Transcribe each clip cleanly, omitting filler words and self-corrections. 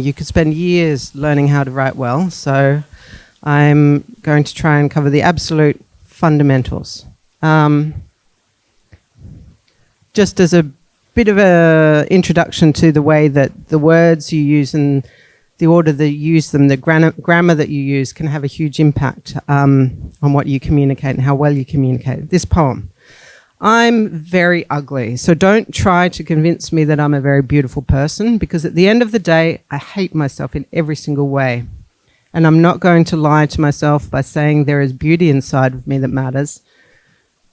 You could spend years learning how to write well, so I'm going to try and cover the absolute fundamentals. Just as a bit of an introduction to the way that the words you use and the order that you use them, the grammar that you use can have a huge impact on what you communicate and how well you communicate. This poem. I'm very ugly, so don't try to convince me that I'm a very beautiful person, because at the end of the day, I hate myself in every single way. And I'm not going to lie to myself by saying there is beauty inside of me that matters.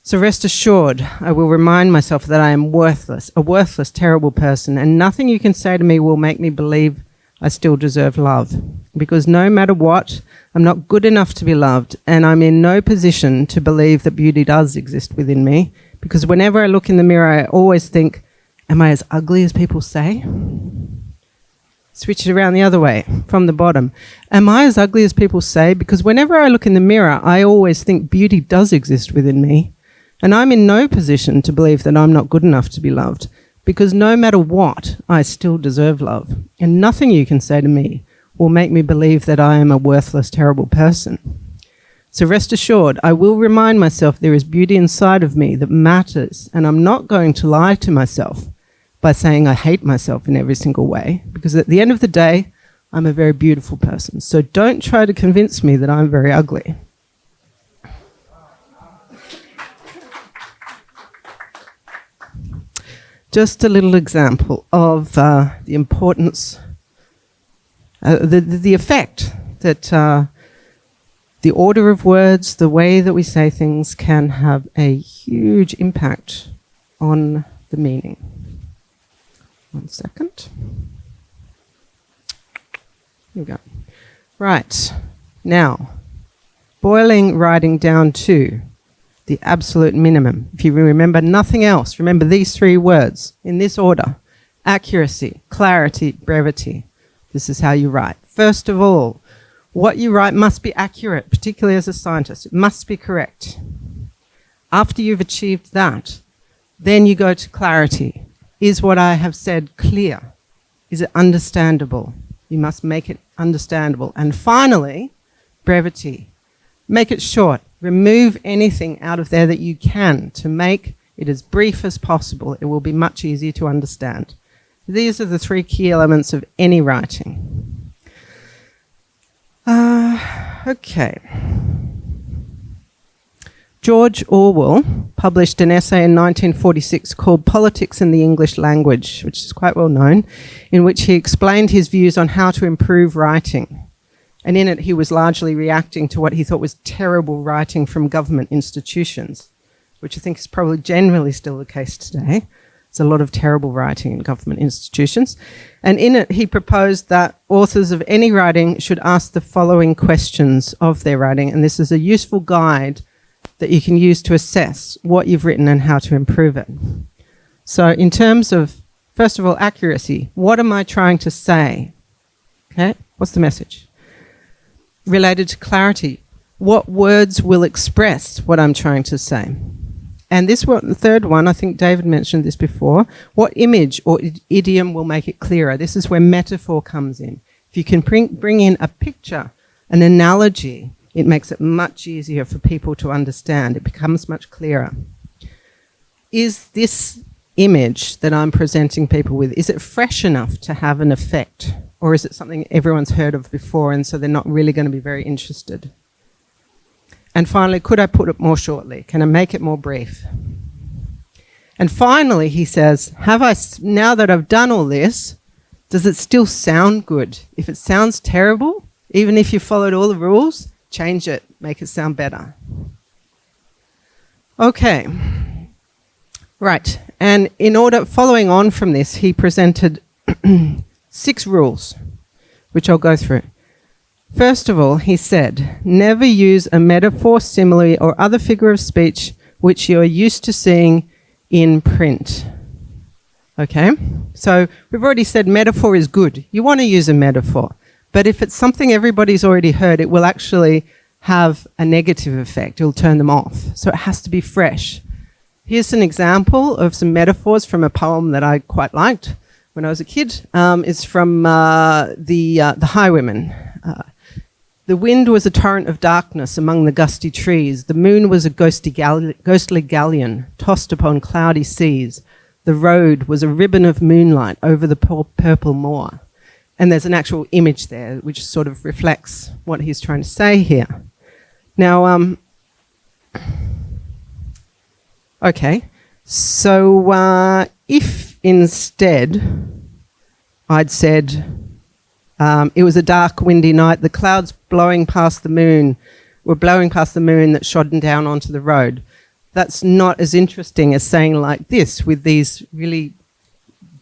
So rest assured, I will remind myself that I am worthless, a worthless, terrible person, and nothing you can say to me will make me believe I still deserve love. Because no matter what, I'm not good enough to be loved, and I'm in no position to believe that beauty does exist within me. Because whenever I look in the mirror, I always think, am I as ugly as people say? Switch it around the other way, from the bottom. Am I as ugly as people say? Because whenever I look in the mirror, I always think beauty does exist within me. And I'm in no position to believe that I'm not good enough to be loved. Because no matter what, I still deserve love. And nothing you can say to me will make me believe that I am a worthless, terrible person. So rest assured, I will remind myself there is beauty inside of me that matters, and I'm not going to lie to myself by saying I hate myself in every single way, because at the end of the day, I'm a very beautiful person. So don't try to convince me that I'm very ugly. Just a little example of the importance, the effect that the order of words, the way that we say things can have a huge impact on the meaning. 1 second. Here we go. Right. Now, boiling writing down to the absolute minimum. If you remember nothing else, remember these 3 words in this order: accuracy, clarity, brevity. This is how you write. First of all, what you write must be accurate, particularly as a scientist. It must be correct. After you've achieved that, then you go to clarity. Is what I have said clear? Is it understandable? You must make it understandable. And finally, brevity. Make it short. Remove anything out of there that you can to make it as brief as possible. It will be much easier to understand. These are the 3 key elements of any writing. Okay. George Orwell published an essay in 1946 called Politics in the English Language, which is quite well known, in which he explained his views on how to improve writing. And in it, he was largely reacting to what he thought was terrible writing from government institutions, which I think is probably generally still the case today. There's a lot of terrible writing in government institutions. And in it, he proposed that authors of any writing should ask the following questions of their writing. And this is a useful guide that you can use to assess what you've written and how to improve it. So in terms of, first of all, accuracy, what am I trying to say? Okay, what's the message? Related to clarity, what words will express what I'm trying to say? And this one, the third one, I think David mentioned this before, what image or idiom will make it clearer? This is where metaphor comes in. If you can bring in a picture, an analogy, it makes it much easier for people to understand. It becomes much clearer. Is this image that I'm presenting people with, is it fresh enough to have an effect? Or is it something everyone's heard of before and so they're not really going to be very interested? And finally, could I put it more shortly? Can I make it more brief? And finally, he says, now that I've done all this, does it still sound good? If it sounds terrible, even if you followed all the rules, change it, make it sound better. Okay. Right. And following on from this, he presented 6 rules, which I'll go through. First of all, he said, never use a metaphor, simile, or other figure of speech which you are used to seeing in print. Okay? So we've already said metaphor is good. You want to use a metaphor. But if it's something everybody's already heard, it will actually have a negative effect. It will turn them off. So it has to be fresh. Here's an example of some metaphors from a poem that I quite liked. when I was a kid. It's from the Highwaymen. The wind was a torrent of darkness among the gusty trees. The moon was a ghostly galleon tossed upon cloudy seas. The road was a ribbon of moonlight over the purple moor. And there's an actual image there which sort of reflects what he's trying to say here. Now, okay, so if instead I'd said it was a dark, windy night, the clouds were blowing past the moon that shone down onto the road, that's not as interesting as saying like this with these really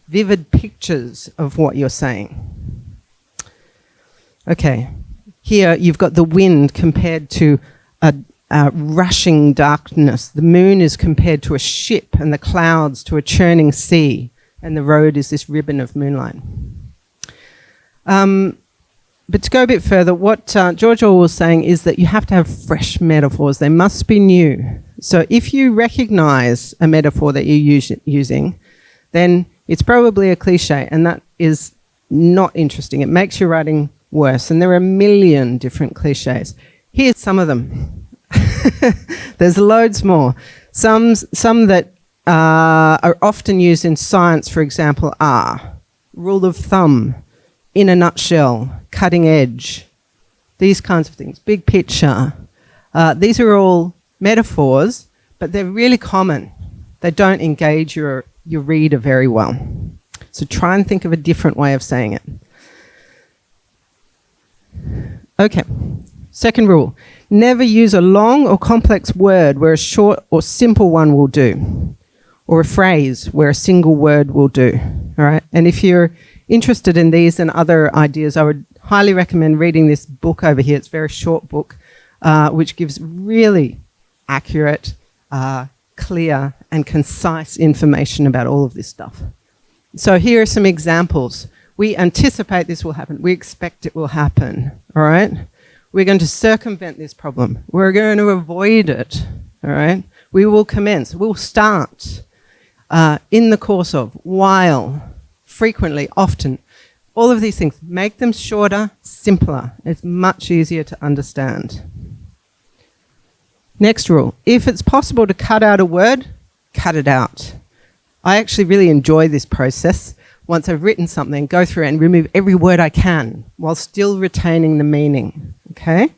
vivid pictures of what you're saying. Okay, here you've got the wind compared to a rushing darkness. The moon is compared to a ship and the clouds to a churning sea, and the road is this ribbon of moonlight. But to go a bit further, what George Orwell was saying is that you have to have fresh metaphors. They must be new. So if you recognise a metaphor that you're using, then it's probably a cliche, and that is not interesting. It makes your writing worse, and there are a million different cliches. Here's some of them. There's loads more. Some that are often used in science, for example, are rule of thumb, in a nutshell, cutting edge, these kinds of things, big picture. These are all metaphors, but they're really common. They don't engage your reader very well. So try and think of a different way of saying it. Okay, second rule. Never use a long or complex word where a short or simple one will do, or a phrase where a single word will do. All right, and if you're interested in these and other ideas, I would highly recommend reading this book over here. It's a very short book, which gives really accurate, clear and concise information about all of this stuff. So here are some examples. We anticipate this will happen. We expect it will happen, all right? We're going to circumvent this problem. We're going to avoid it, all right? We will commence. We'll start in the course of, while, frequently, often. All of these things, make them shorter, simpler. It's much easier to understand. Next rule, if it's possible to cut out a word, cut it out. I actually really enjoy this process. Once I've written something, go through it and remove every word I can while still retaining the meaning, okay?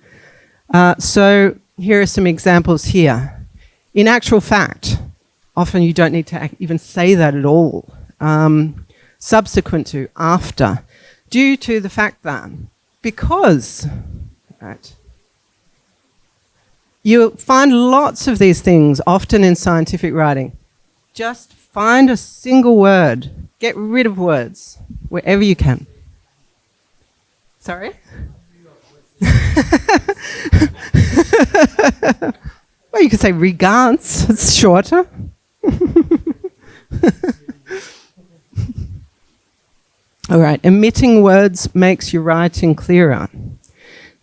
So here are some examples here. In actual fact, often you don't need to even say that at all. Subsequent to, after, due to the fact that, because, right? You'll find lots of these things often in scientific writing. Just find a single word. Get rid of words wherever you can. Sorry? Well, you could say regards. It's shorter. All right. Omitting words makes your writing clearer.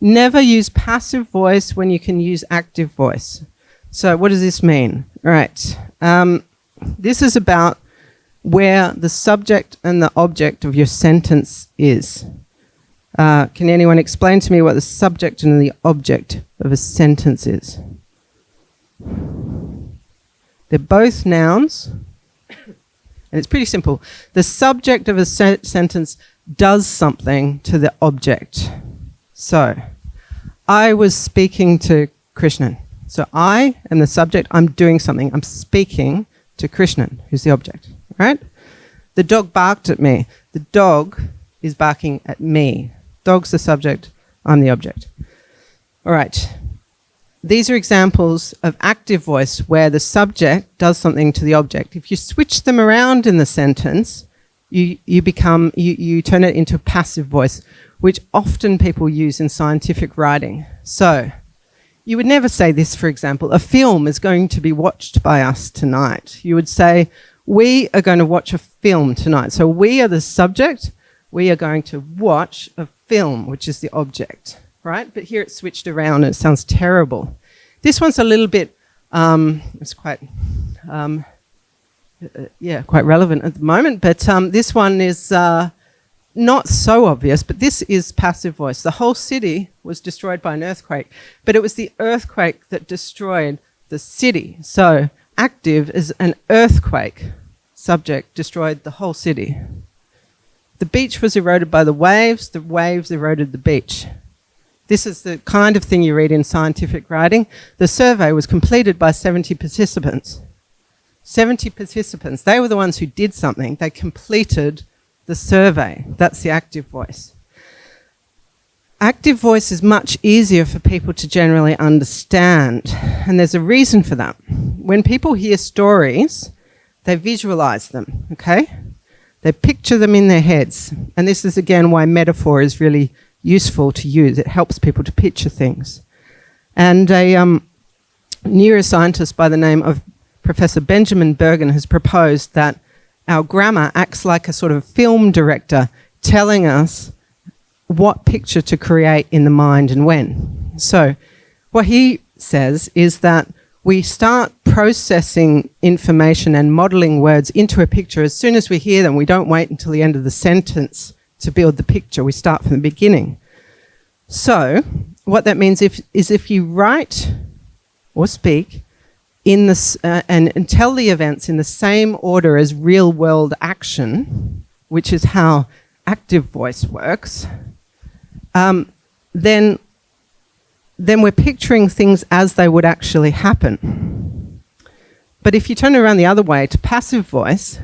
Never use passive voice when you can use active voice. So what does this mean? All right. This is about where the subject and the object of your sentence is. Can anyone explain to me what the subject and the object of a sentence is? They're both nouns, and it's pretty simple. The subject of a sentence does something to the object. So, I was speaking to Krishnan. So I am the subject, I'm doing something, I'm speaking to Krishnan, who's the object, right? The dog barked at me. The dog is barking at me. Dog's the subject, I'm the object. All right. These are examples of active voice where the subject does something to the object. If you switch them around in the sentence, you turn it into passive voice, which often people use in scientific writing. So, you would never say this, for example, a film is going to be watched by us tonight. You would say, we are going to watch a film tonight. So we are the subject, we are going to watch a film, which is the object, right? But here it's switched around and it sounds terrible. This one's a little bit, it's quite quite relevant at the moment. But this one is not so obvious, but this is passive voice. The whole city was destroyed by an earthquake, but it was the earthquake that destroyed the city. So active is an earthquake. Subject destroyed the whole city. The beach was eroded by the waves eroded the beach. This is the kind of thing you read in scientific writing. The survey was completed by 70 participants. 70 participants, they were the ones who did something. They completed the survey. That's the active voice. Active voice is much easier for people to generally understand, and there's a reason for that. When people hear stories, they visualize them, okay? They picture them in their heads, and this is again why metaphor is really useful to use. It helps people to picture things. And a neuroscientist by the name of Professor Benjamin Bergen has proposed that our grammar acts like a sort of film director telling us what picture to create in the mind and when. So what he says is that we start processing information and modelling words into a picture as soon as we hear them. We don't wait until the end of the sentence to build the picture. We start from the beginning. So what that means is if you write or speak in this, and tell the events in the same order as real-world action, which is how active voice works, then we're picturing things as they would actually happen. But if you turn it around the other way to passive voice,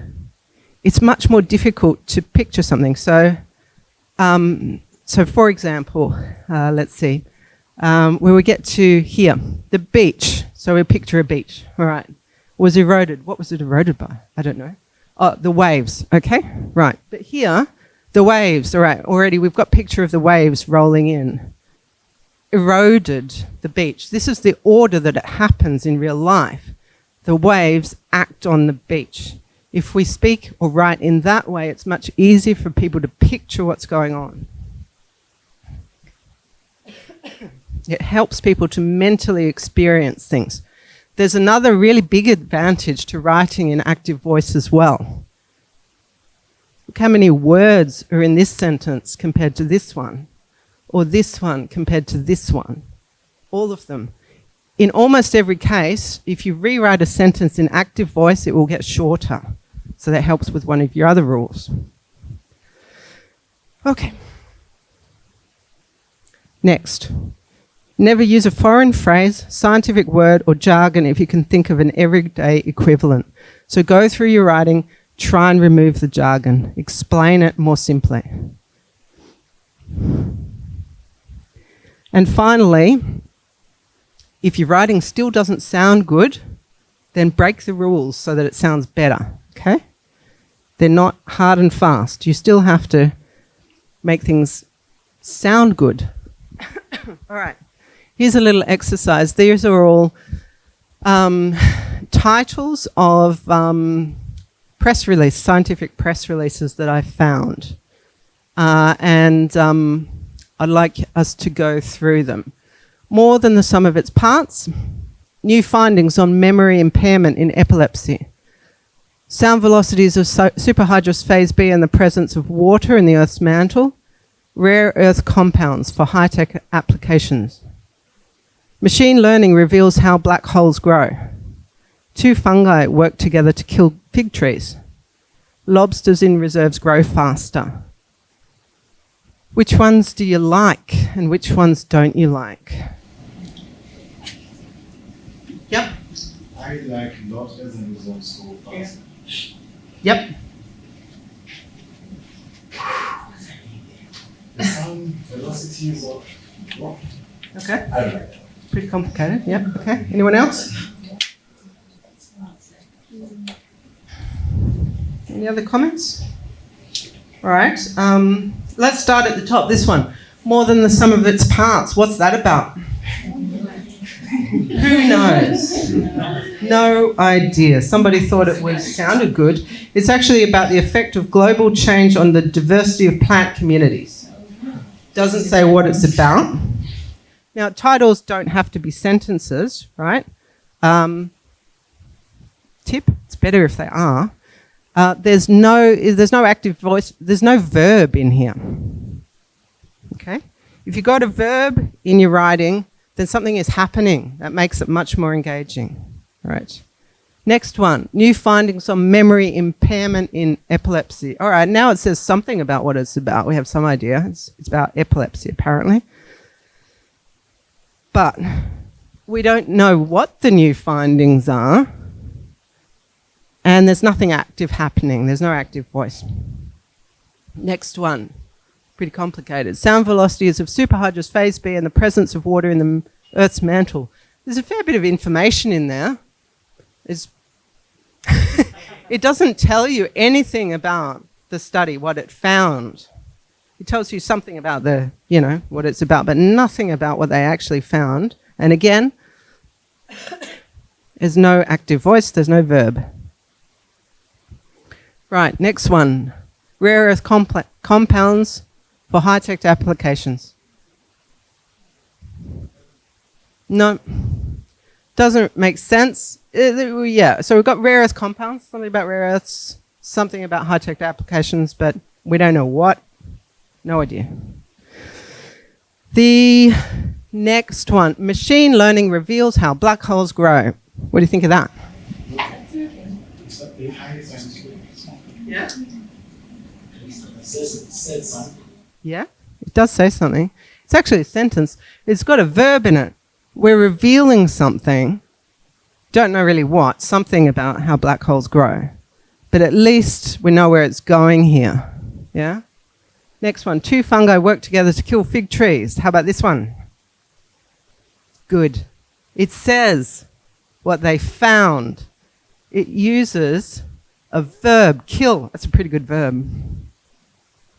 it's much more difficult to picture something. So, for example, let's see, where we get to here, the beach. So we picture a beach, all right, was eroded. What was it eroded by? I don't know. Oh, the waves, okay, right. But here, the waves, all right, already we've got picture of the waves rolling in. Eroded the beach. This is the order that it happens in real life. The waves act on the beach. If we speak or write in that way, it's much easier for people to picture what's going on. It helps people to mentally experience things. There's another really big advantage to writing in active voice as well. Look how many words are in this sentence compared to this one, or this one compared to this one. All of them. In almost every case, if you rewrite a sentence in active voice, it will get shorter. So that helps with one of your other rules. Okay. Next. Never use a foreign phrase, scientific word, or jargon if you can think of an everyday equivalent. So go through your writing, try and remove the jargon. Explain it more simply. And finally, if your writing still doesn't sound good, then break the rules so that it sounds better, okay? They're not hard and fast. You still have to make things sound good. All right. Here's a little exercise. These are all titles of press release, scientific press releases that I found. And I'd like us to go through them. More than the sum of its parts. New findings on memory impairment in epilepsy. Sound velocities of superhydrous phase B and the presence of water in the Earth's mantle. Rare earth compounds for high-tech applications. Machine learning reveals how black holes grow. 2 fungi work together to kill fig trees. Lobsters in reserves grow faster. Which ones do you like and which ones don't you like? Yep. I like lobsters in reserves grow faster. Yep. The sound velocities of rock. Okay. I don't like that. Pretty complicated. Yep. Okay. Anyone else? Any other comments? All right. Let's start at the top. This one. More than the sum of its parts. What's that about? Who knows? No idea. Somebody thought it sounded good. It's actually about the effect of global change on the diversity of plant communities. Doesn't say what it's about. Now, titles don't have to be sentences, right? Tip, it's better if they are. There's no active voice. There's no verb in here. Okay? If you've got a verb in your writing, then something is happening. That makes it much more engaging. Right? Next one, new findings on memory impairment in epilepsy. All right, now it says something about what it's about. We have some idea. It's about epilepsy, apparently. But we don't know what the new findings are, and there's nothing active happening. There's no active voice. Next one, pretty complicated. Sound velocities of superhydrous phase B and the presence of water in the Earth's mantle. There's a fair bit of information in there. It doesn't tell you anything about the study, what it found. It tells you something about what it's about, but nothing about what they actually found. And again, there's no active voice, there's no verb. Right, next one. Rare earth compounds for high-tech applications. No, doesn't make sense. Yeah, so we've got rare earth compounds, something about rare earths, something about high-tech applications, but we don't know what. No idea. The next one, machine learning reveals how black holes grow. What do you think of that? Yeah? Yeah, it does say something. It's actually a sentence. It's got a verb in it. We're revealing something, don't know really what, something about how black holes grow. But at least we know where it's going here. Yeah? Next one, 2 fungi work together to kill fig trees. How about this one? Good. It says what they found. It uses a verb, kill. That's a pretty good verb.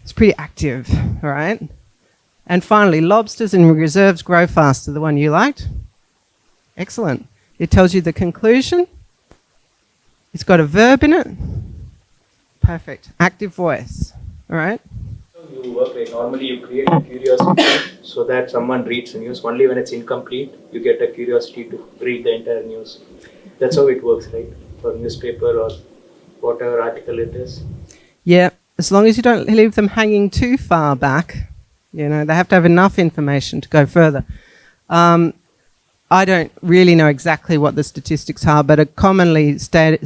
It's pretty active, all right? And finally, lobsters in reserves grow faster. The one you liked? Excellent. It tells you the conclusion. It's got a verb in it. Perfect. Active voice, all right? You work like normally you create a curiosity so that someone reads the news. Only when it's incomplete, you get a curiosity to read the entire news. That's how it works, right? For newspaper or whatever article it is. Yeah, as long as you don't leave them hanging too far back. They have to have enough information to go further. I don't really know exactly what the statistics are, but a commonly stated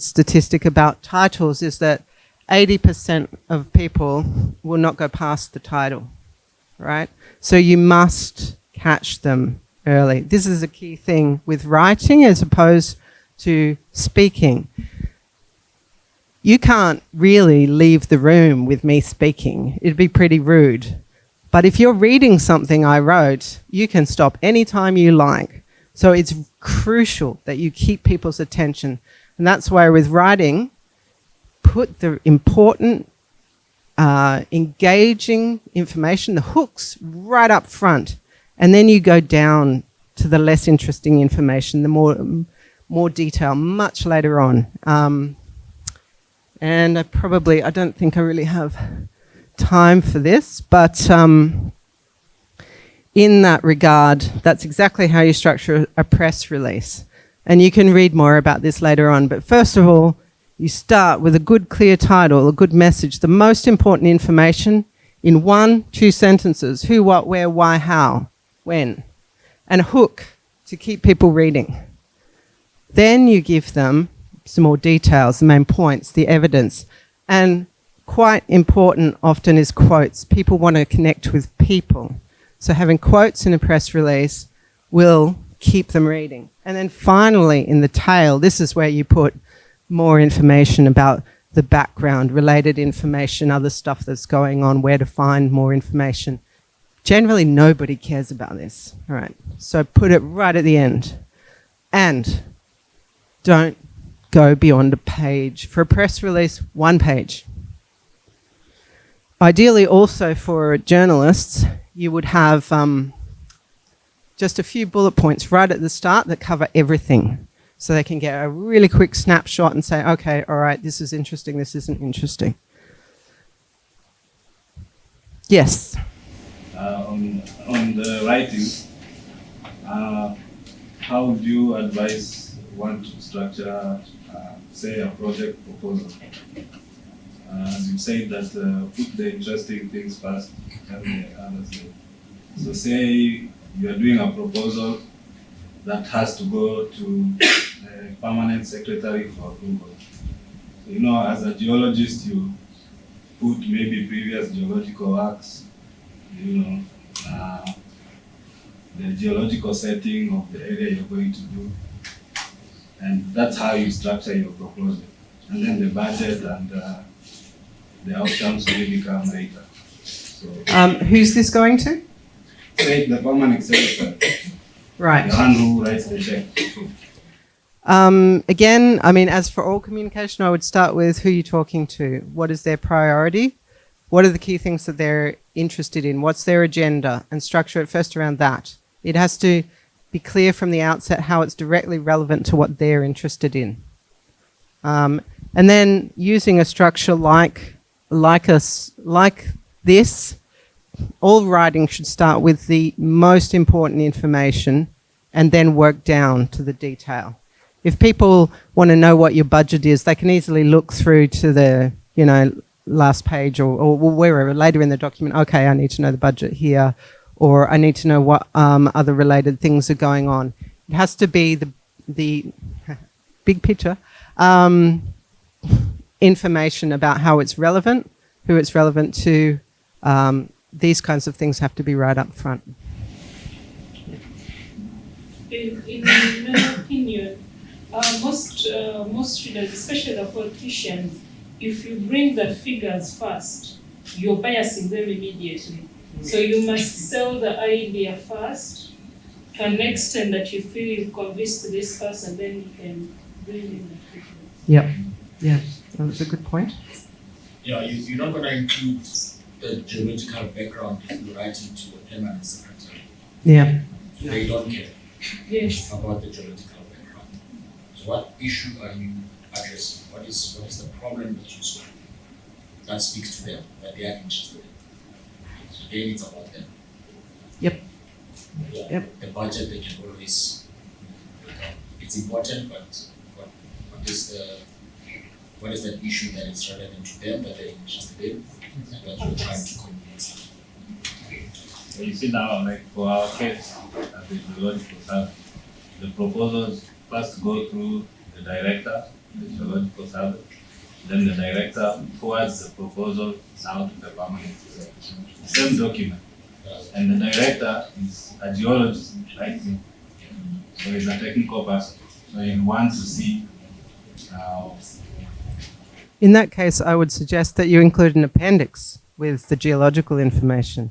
statistic about titles is that 80% of people will not go past the title, right? So you must catch them early. This is a key thing with writing as opposed to speaking. You can't really leave the room with me speaking. It'd be pretty rude. But if you're reading something I wrote, you can stop anytime you like. So it's crucial that you keep people's attention. And that's why with writing, put the important, engaging information, the hooks, right up front. And then you go down to the less interesting information, the more detail, much later on. And I don't think I really have time for this, but in that regard, that's exactly how you structure a press release. And you can read more about this later on. But first of all, you start with a good, clear title, a good message, the most important information in 1-2 sentences: who, what, where, why, how, when, and a hook to keep people reading. Then you give them some more details, the main points, the evidence, and quite important often is quotes. People want to connect with people. So having quotes in a press release will keep them reading. And then finally, in the tail, this is where you put more information about the background, related information, other stuff that's going on, where to find more information. Generally, nobody cares about this. All right, so put it right at the end. And don't go beyond a page. For a press release, 1 page. Ideally, also for journalists, you would have just a few bullet points right at the start that cover everything. So they can get a really quick snapshot and say, okay, all right, this is interesting, this isn't interesting. Yes? On the writing, how do you advise want to structure, say, a project proposal. As you said, that put the interesting things first and the others later. So say you are doing a proposal that has to go to the permanent secretary for approval. So, you know, as a geologist, you put maybe previous geological works, you know, the geological setting of the area you're going to do. And that's how you structure your proposal. And then the budget and the outcomes will come later. So, who's this going to? say the permanent secretary, Right. the one who writes the check. Again, I mean, as for all communication, I would start with who you're talking to. What is their priority? What are the key things that they're interested in? What's their agenda? And structure it first around that. It has to be clear from the outset how it's directly relevant to what they're interested in. And then using a structure like this, all writing should start with the most important information and then work down to the detail. If people want to know what your budget is, they can easily look through to the, you know, last page or wherever later in the document. Okay, I need to know the budget here, or I need to know what other related things are going on. It has to be the big picture information about how it's relevant, who it's relevant to. These kinds of things have to be right up front. In my opinion, most readers, especially the politicians, if you bring the figures first, you're biasing them immediately. So you must sell the idea first to an extent that you feel you've convinced this person, then you can bring in the figures. Yep. Yeah, that's a good point. Yeah, you're not going to include the geological background if you write it to the permanent secretary. Yeah. They don't care Yes. about the geological background. So what issue are you addressing? What is the problem that you solve that speaks to them, that they are interested in? So again, it's about them. Yep. Yeah, Yep. The budget they can always, it's important, but what is that issue that is relevant to them that they're interested in and that you're trying to convince them? So you see now, like for our case at the Geological Survey, the proposals first go through the director, the Geological Survey, then the director forwards the proposal now to the permanent secretary. Same document. And the director is a geologist, right? So he's a technical person. So he wants to see In that case, I would suggest that you include an appendix with the geological information.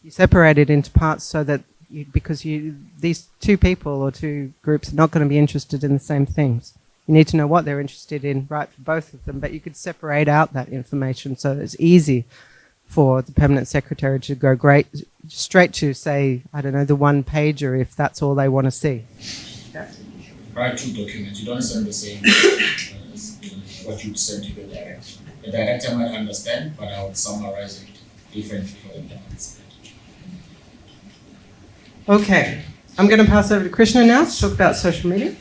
You separate it into parts so that these two people or two groups are not going to be interested in the same things. You need to know what they're interested in, right, for both of them, but you could separate out that information so it's easy for the permanent secretary to go straight to, say, I don't know, the one pager if that's all they want to see. Write two documents. You don't send the same as what you send to the director. The director might understand, but I would summarize it differently for the permanent secretary. Okay, I'm going to pass over to Krishna now to talk about social media.